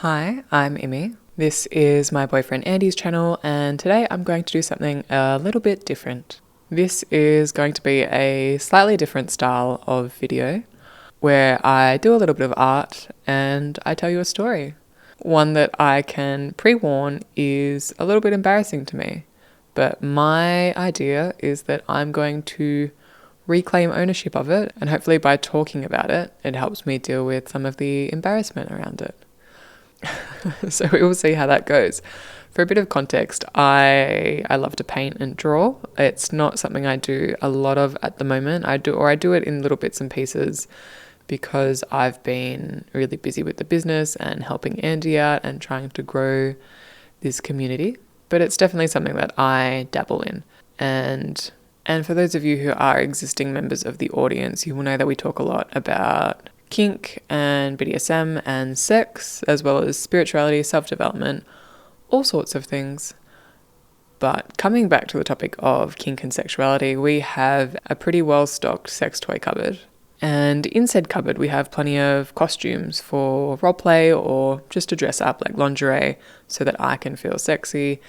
Hi, I'm Immy. This is my boyfriend Andy's channel, and today I'm going to do something a little bit different. This is going to be a slightly different style of video where I do a little bit of art and I tell you a story. One that I can pre-warn is a little bit embarrassing to me, but my idea is that I'm going to reclaim ownership of it, and hopefully by talking about it, it helps me deal with some of the embarrassment around it. So we will see how that goes. For a bit of context, I love to paint and draw. It's not something I do a lot of at the moment. I do it in little bits and pieces because I've been really busy with the business and helping Andy out and trying to grow this community. But it's definitely something that I dabble in. And for those of you who are existing members of the audience, you will know that we talk a lot about kink and BDSM and sex, as well as spirituality, self-development, all sorts of things. But coming back to the topic of kink and sexuality, we have a pretty well-stocked sex toy cupboard. And in said cupboard, we have plenty of costumes for roleplay or just to dress up, like lingerie, so that I can feel sexy.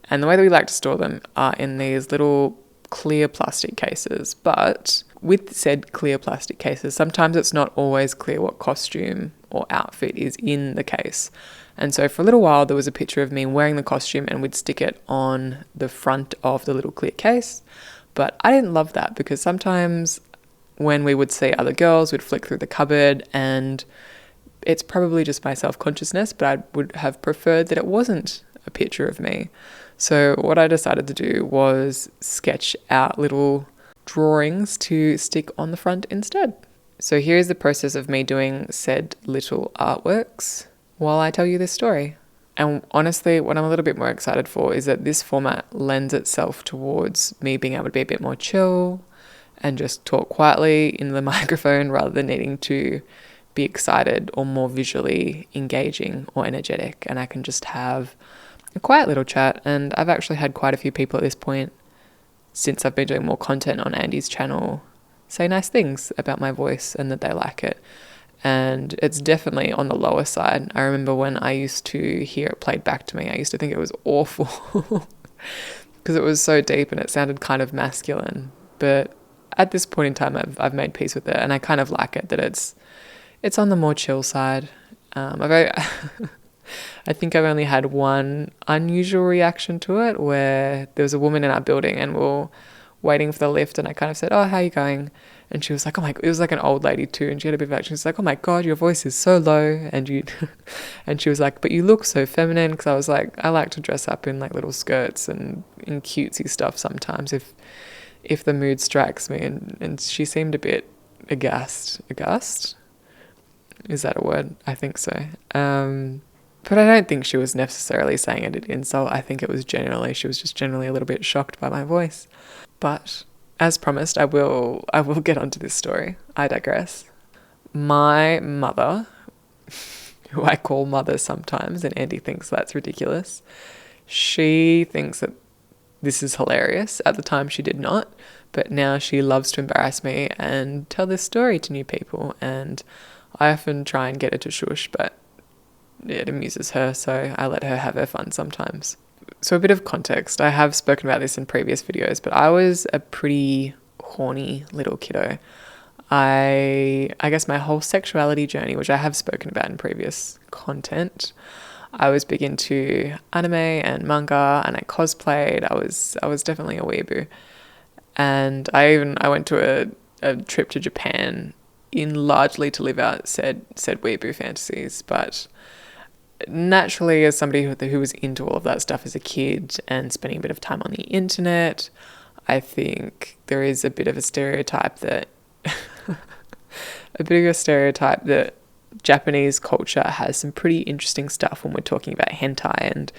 And the way that we like to store them are in these little clear plastic cases. But with said clear plastic cases, sometimes it's not always clear what costume or outfit is in the case. And so for a little while, there was a picture of me wearing the costume and we'd stick it on the front of the little clear case. But I didn't love that because sometimes when we would see other girls, we'd flick through the cupboard, and it's probably just my self-consciousness, but I would have preferred that it wasn't a picture of me. So what I decided to do was sketch out little drawings to stick on the front instead. So here's the process of me doing said little artworks while I tell you this story. And honestly, what I'm a little bit more excited for is that this format lends itself towards me being able to be a bit more chill and just talk quietly in the microphone rather than needing to be excited or more visually engaging or energetic. And I can just have a quiet little chat. And I've actually had quite a few people at this point, since I've been doing more content on Andy's channel, say nice things about my voice and that they like it. And it's definitely on the lower side. I remember when I used to hear it played back to me, I used to think it was awful because it was so deep and it sounded kind of masculine. But at this point in time, I've made peace with it, and I kind of like it that it's on the more chill side. I think I've only had one unusual reaction to it where there was a woman in our building and we were waiting for the lift, and I kind of said, "Oh, how are you going?" And she was like, "Oh my," it was like an old lady too, and she had a bit of action. She was like, "Oh my God, your voice is so low." And and she was like, "But you look so feminine." Because I was like, I like to dress up in like little skirts and in cutesy stuff sometimes if the mood strikes me. And she seemed a bit aghast. Aghast? Is that a word? I think so. But I don't think she was necessarily saying it in insult. I think she was just generally a little bit shocked by my voice. But as promised, I will get onto this story. I digress. My mother, who I call mother sometimes, and Andy thinks that's ridiculous, she thinks that this is hilarious. At the time she did not, but now she loves to embarrass me and tell this story to new people, and I often try and get her to shush, but it amuses her, so I let her have her fun sometimes. So a bit of context, I have spoken about this in previous videos, but I was a pretty horny little kiddo. I guess my whole sexuality journey, which I have spoken about in previous content, I was big into anime and manga, and I cosplayed. I was definitely a weeaboo. And I went to a trip to Japan in largely to live out said weeaboo fantasies, but naturally, as somebody who was into all of that stuff as a kid and spending a bit of time on the internet, I think there is a bit of a stereotype that Japanese culture has some pretty interesting stuff when we're talking about hentai, and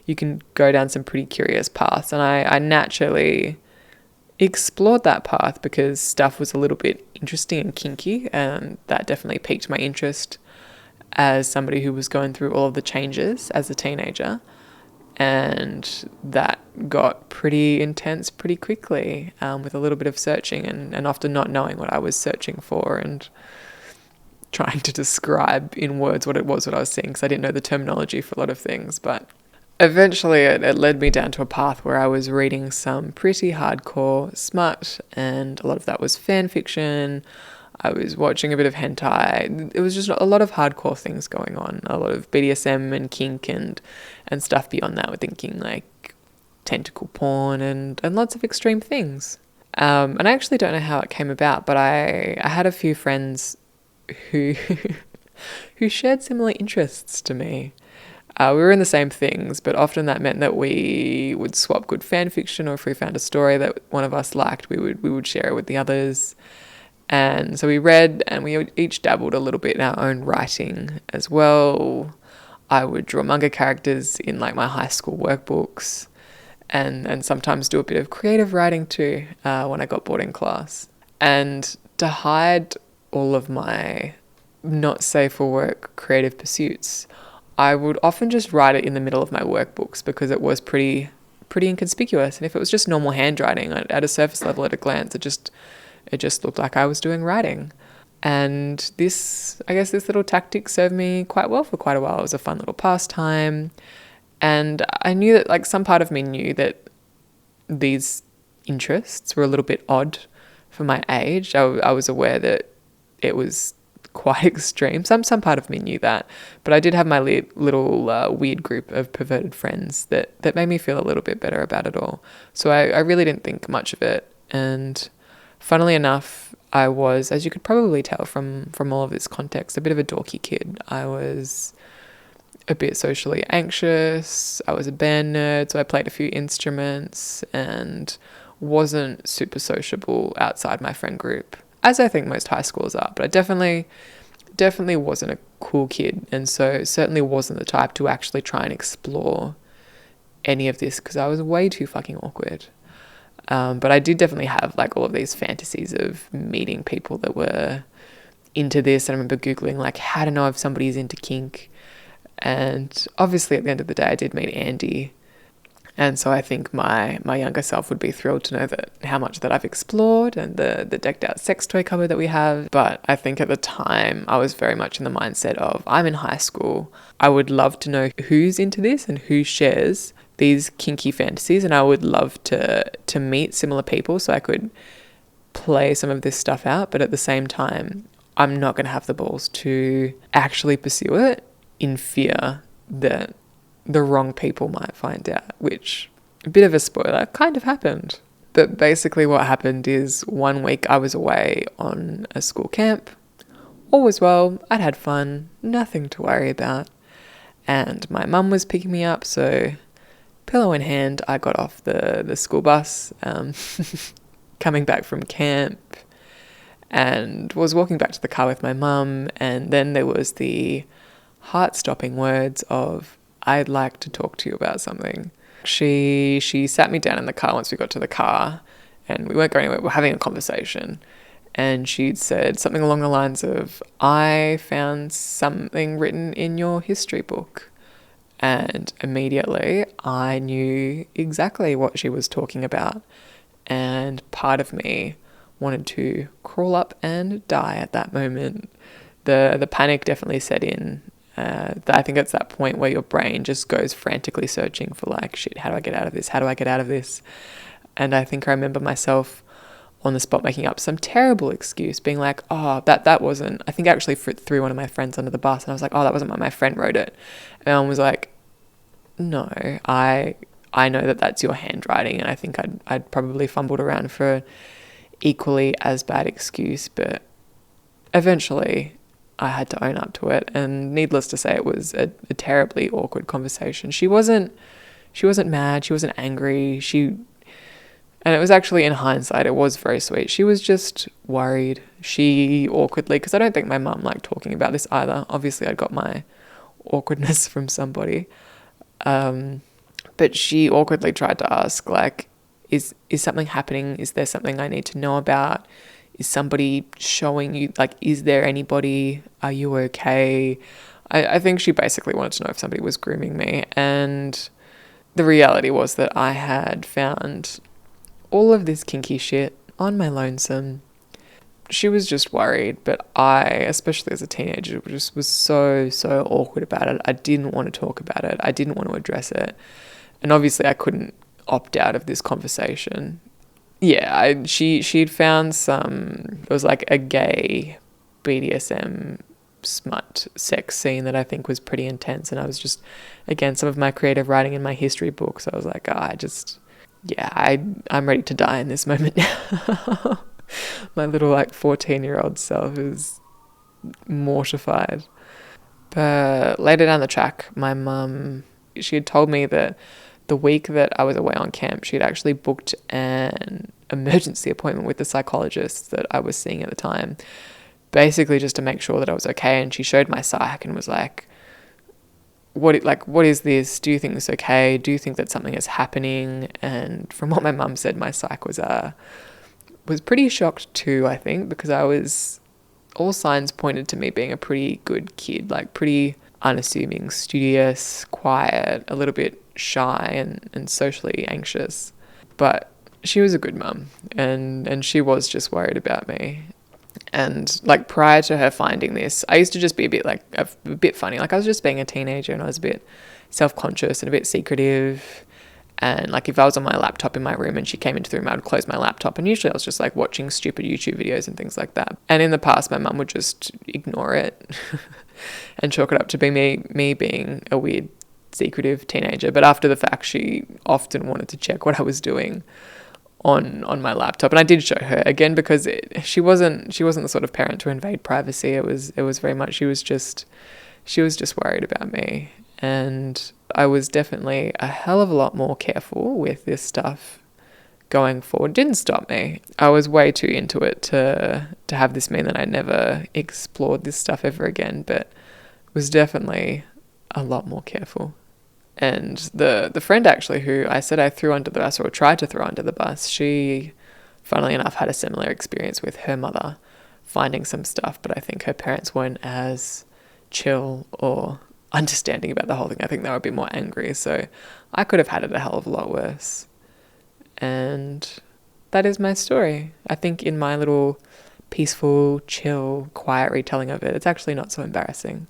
you can go down some pretty curious paths. And I naturally explored that path because stuff was a little bit interesting and kinky, and that definitely piqued my interest as somebody who was going through all of the changes as a teenager. And that got pretty intense pretty quickly, with a little bit of searching and often not knowing what I was searching for. And trying to describe in words what I was seeing, because I didn't know the terminology for a lot of things. But eventually it led me down to a path where I was reading some pretty hardcore smut, and a lot of that was fan fiction. I was watching a bit of hentai. It was just a lot of hardcore things going on, a lot of BDSM and kink and stuff beyond that. We're thinking like tentacle porn and lots of extreme things. And I actually don't know how it came about, but I had a few friends who who shared similar interests to me. We were in the same things, but often that meant that we would swap good fan fiction, or if we found a story that one of us liked, we would share it with the others. And so we read, and we each dabbled a little bit in our own writing as well. I would draw manga characters in like my high school workbooks, and sometimes do a bit of creative writing too when I got bored in class. And to hide all of my not safe for work creative pursuits, I would often just write it in the middle of my workbooks, because it was pretty inconspicuous. And if it was just normal handwriting, at a surface level, at a glance, it just looked like I was doing writing. And this little tactic served me quite well for quite a while. It was a fun little pastime. And I knew that, like, some part of me knew that these interests were a little bit odd for my age. I was aware that it was quite extreme. Some part of me knew that. But I did have my little weird group of perverted friends that made me feel a little bit better about it all. So I really didn't think much of it. And funnily enough, I was, as you could probably tell from all of this context, a bit of a dorky kid. I was a bit socially anxious. I was a band nerd, so I played a few instruments and wasn't super sociable outside my friend group, as I think most high schoolers are. But I definitely wasn't a cool kid, and so certainly wasn't the type to actually try and explore any of this, because I was way too fucking awkward. But I did definitely have like all of these fantasies of meeting people that were into this. I remember Googling like how to know if somebody's into kink. And obviously at the end of the day, I did meet Andy. And so I think my younger self would be thrilled to know that how much that I've explored, and the decked out sex toy cupboard that we have. But I think at the time I was very much in the mindset of, I'm in high school. I would love to know who's into this and who shares these kinky fantasies. And I would love to meet similar people so I could play some of this stuff out. But at the same time, I'm not going to have the balls to actually pursue it in fear that the wrong people might find out, which, a bit of a spoiler, kind of happened. But basically what happened is, one week I was away on a school camp. All was well, I'd had fun, nothing to worry about. And my mum was picking me up, so pillow in hand, I got off the school bus, coming back from camp, and was walking back to the car with my mum. And then there was the heart-stopping words of, I'd like to talk to you about something. She sat me down in the car once we got to the car, and we weren't going anywhere, we were having a conversation. And she'd said something along the lines of, I found something written in your history book. And immediately I knew exactly what she was talking about. And part of me wanted to crawl up and die at that moment. The panic definitely set in. I think it's that point where your brain just goes frantically searching for like, shit, how do I get out of this? How do I get out of this? And I think I remember myself on the spot making up some terrible excuse, being like, oh, that wasn't, I think I actually threw one of my friends under the bus, and I was like, oh, that wasn't my friend wrote it. And I was like, no, I know that that's your handwriting. And I think I'd probably fumbled around for equally as bad excuse, but eventually I had to own up to it. And needless to say, it was a terribly awkward conversation. She wasn't mad. She wasn't angry. And it was actually, in hindsight, it was very sweet. She was just worried. She awkwardly, because I don't think my mum liked talking about this either. Obviously, I got my awkwardness from somebody. But she awkwardly tried to ask, like, is something happening? Is there something I need to know about? Is somebody showing you, like, is there anybody? Are you okay? I think she basically wanted to know if somebody was grooming me. And the reality was that I had found all of this kinky shit on my lonesome, she was just worried, but I, especially as a teenager, just was so awkward about it. I didn't want to talk about it. I didn't want to address it. And obviously I couldn't opt out of this conversation. Yeah, she'd found it was like a gay BDSM smut sex scene that I think was pretty intense. And I was just, again, some of my creative writing in my history books, I was like, I'm ready to die in this moment now. My little like 14-year-old self is mortified. But later down the track, my mum, she had told me that the week that I was away on camp, she'd actually booked an emergency appointment with the psychologist that I was seeing at the time, basically just to make sure that I was okay. And she showed my psych and was like, what is this? Do you think this is okay? Do you think that something is happening? And from what my mum said, my psych was pretty shocked too, I think, because all signs pointed to me being a pretty good kid, like pretty unassuming, studious, quiet, a little bit shy and socially anxious. But she was a good mum, and she was just worried about me. And like prior to her finding this, I used to just be a bit funny. Like I was just being a teenager and I was a bit self-conscious and a bit secretive. And like if I was on my laptop in my room and she came into the room, I would close my laptop. And usually I was just like watching stupid YouTube videos and things like that. And in the past, my mum would just ignore it and chalk it up to be me being a weird, secretive teenager. But after the fact, she often wanted to check what I was doing on my laptop. And I did show her, again, because she wasn't the sort of parent to invade privacy. It was very much, she was just worried about me. And I was definitely a hell of a lot more careful with this stuff going forward. Didn't stop me. I was way too into it to have this mean that I never explored this stuff ever again, but was definitely a lot more careful. And the friend actually who I said I threw under the bus, or tried to throw under the bus, she, funnily enough, had a similar experience with her mother finding some stuff, but I think her parents weren't as chill or understanding about the whole thing. I think they were a bit more angry, so I could have had it a hell of a lot worse. And that is my story. I think in my little peaceful, chill, quiet retelling of it, it's actually not so embarrassing.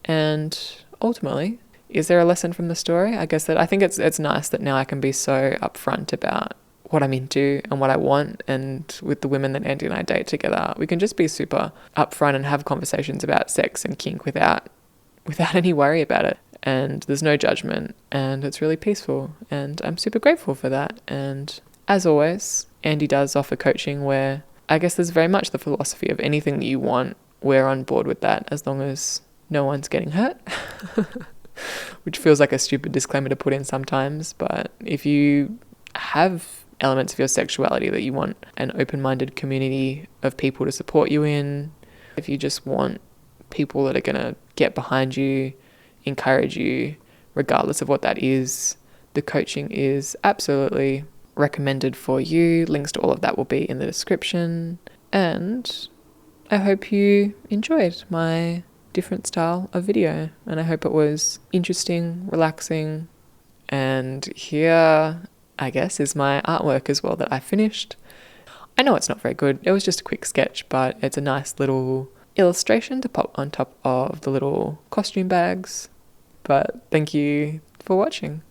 And ultimately, is there a lesson from the story? I guess that I think it's nice that now I can be so upfront about what I'm into and what I want. And with the women that Andy and I date together, we can just be super upfront and have conversations about sex and kink without any worry about it. And there's no judgment, and it's really peaceful, and I'm super grateful for that. And as always, Andy does offer coaching where I guess there's very much the philosophy of anything that you want, we're on board with that as long as no one's getting hurt. Which feels like a stupid disclaimer to put in sometimes, but if you have elements of your sexuality that you want an open-minded community of people to support you in, if you just want people that are going to get behind you, encourage you, regardless of what that is, the coaching is absolutely recommended for you. Links to all of that will be in the description. And I hope you enjoyed my different style of video, and I hope it was interesting, relaxing. And here, I guess, is my artwork as well that I finished. I know it's not very good. It was just a quick sketch, but it's a nice little illustration to pop on top of the little costume bags. But thank you for watching.